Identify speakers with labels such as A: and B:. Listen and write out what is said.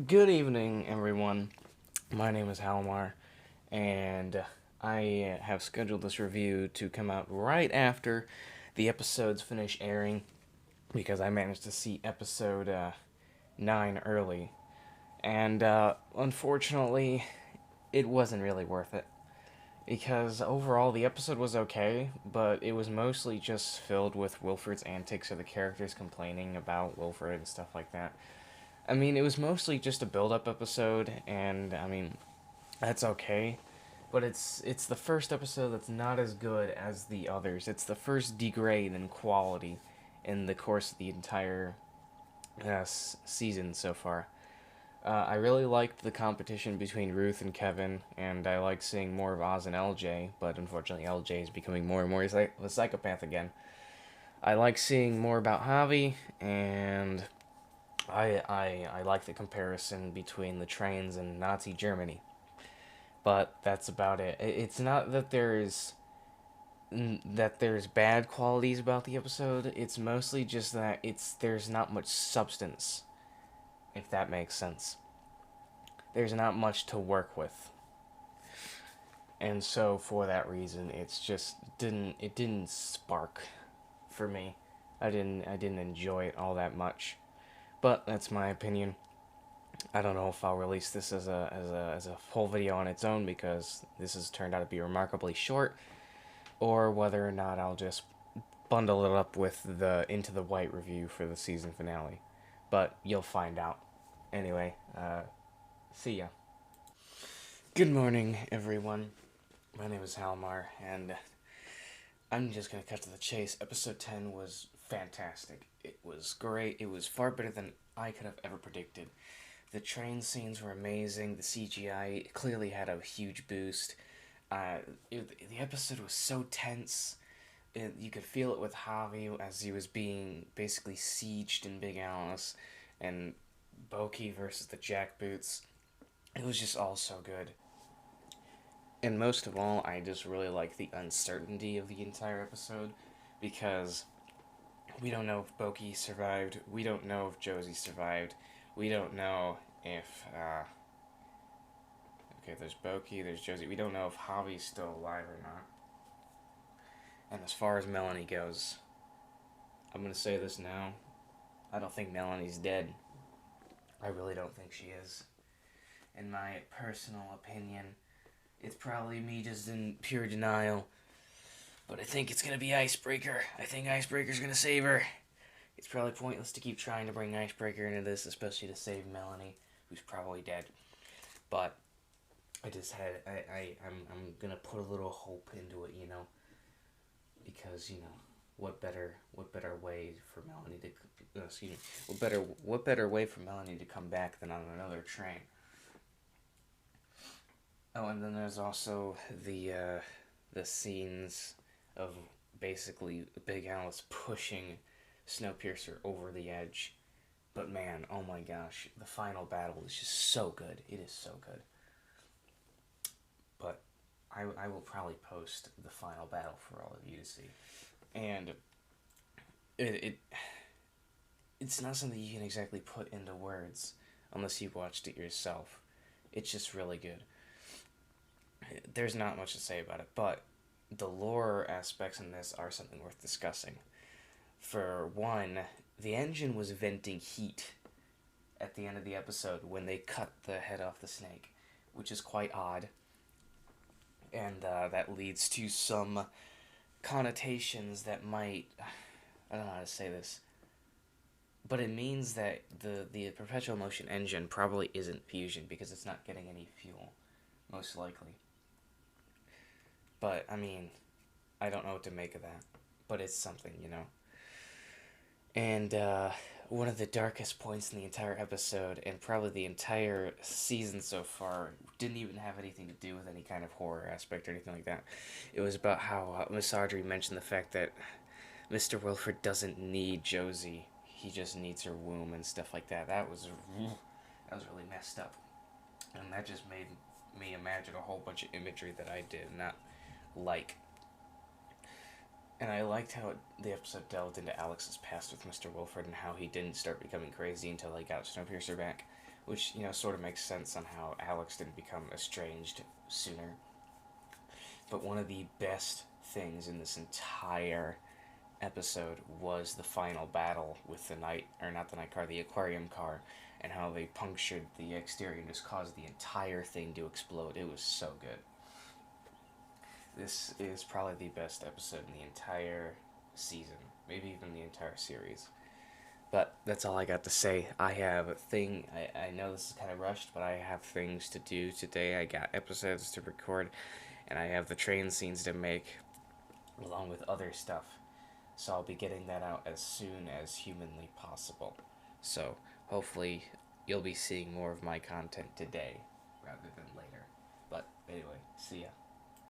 A: Good evening, everyone. My name is Halmar, and I have scheduled this review to come out right after the episodes finish airing because I managed to see episode 9 early. And unfortunately, it wasn't really worth it because overall the episode was okay, but it was mostly just filled with Wilford's antics or the characters complaining about Wilford and stuff like that. I mean, it was mostly just a build-up episode, and I mean, that's okay. But it's the first episode that's not as good as the others. It's the first degrade in quality in the course of the entire season so far. I really liked the competition between Ruth and Kevin, and I like seeing more of Oz and LJ, but unfortunately LJ is becoming more and more of a psychopath again. I like seeing more about Javi, and I like the comparison between the trains and Nazi Germany. But that's about it. It's not that there's bad qualities about the episode. It's mostly just that there's not much substance, if that makes sense. There's not much to work with. And so for that reason, it didn't spark for me. I didn't enjoy it all that much. But that's my opinion. I don't know if I'll release this as a full video on its own because this has turned out to be remarkably short, or whether or not I'll just bundle it up with the Into the White review for the season finale. But you'll find out. Anyway, see ya. Good morning, everyone. My name is Halmar, and I'm just gonna cut to the chase. Episode 10 was fantastic. It was great. It was far better than I could have ever predicted. The train scenes were amazing. The CGI clearly had a huge boost. The episode was so tense. You could feel it with Javi as he was being basically sieged in Big Alice, and Boki versus the Jackboots. It was just all so good. And most of all, I just really like the uncertainty of the entire episode because we don't know if Boki survived. We don't know if Josie survived. We don't know if okay, there's Boki, there's Josie. We don't know if Javi's still alive or not. And as far as Melanie goes, I'm gonna say this now. I don't think Melanie's dead. I really don't think she is. In my personal opinion, it's probably me just in pure denial. But I think it's gonna be Icebreaker. I think Icebreaker's gonna save her. It's probably pointless to keep trying to bring Icebreaker into this, especially to save Melanie, who's probably dead. But I'm gonna put a little hope into it, because what better way for Melanie to excuse me, what better way for Melanie to come back than on another train? Oh, and then there's also the scenes of basically Big Alice pushing Snowpiercer over the edge. But man, oh my gosh, the final battle is just so good. It is so good. But I will probably post the final battle for all of you to see. And it it's not something you can exactly put into words unless you've watched it yourself. It's just really good. There's not much to say about it, but the lore aspects in this are something worth discussing. For one, the engine was venting heat at the end of the episode when they cut the head off the snake, which is quite odd. And that leads to some connotations that might. I don't know how to say this. But it means that the perpetual motion engine probably isn't fusion because it's not getting any fuel, most likely. But, I mean, I don't know what to make of that. But it's something. And one of the darkest points in the entire episode, and probably the entire season so far, didn't even have anything to do with any kind of horror aspect or anything like that. It was about how Miss Audrey mentioned the fact that Mr. Wilford doesn't need Josie. He just needs her womb and stuff like that. That was really messed up. And that just made me imagine a whole bunch of imagery that I did not like. And I liked how the episode delved into Alex's past with Mr. Wilford and how he didn't start becoming crazy until he got Snowpiercer back. which, sort of makes sense on how Alex didn't become estranged sooner. But one of the best things in this entire episode was the final battle with the night, or not the night car, the aquarium car, and how they punctured the exterior and just caused the entire thing to explode. It was so good. This is probably the best episode in the entire season, maybe even the entire series. But that's all I got to say. I have a thing. I know this is kind of rushed, but I have things to do today. I got episodes to record, and I have the train scenes to make, along with other stuff. So I'll be getting that out as soon as humanly possible. So hopefully you'll be seeing more of my content today rather than later. But anyway, see ya.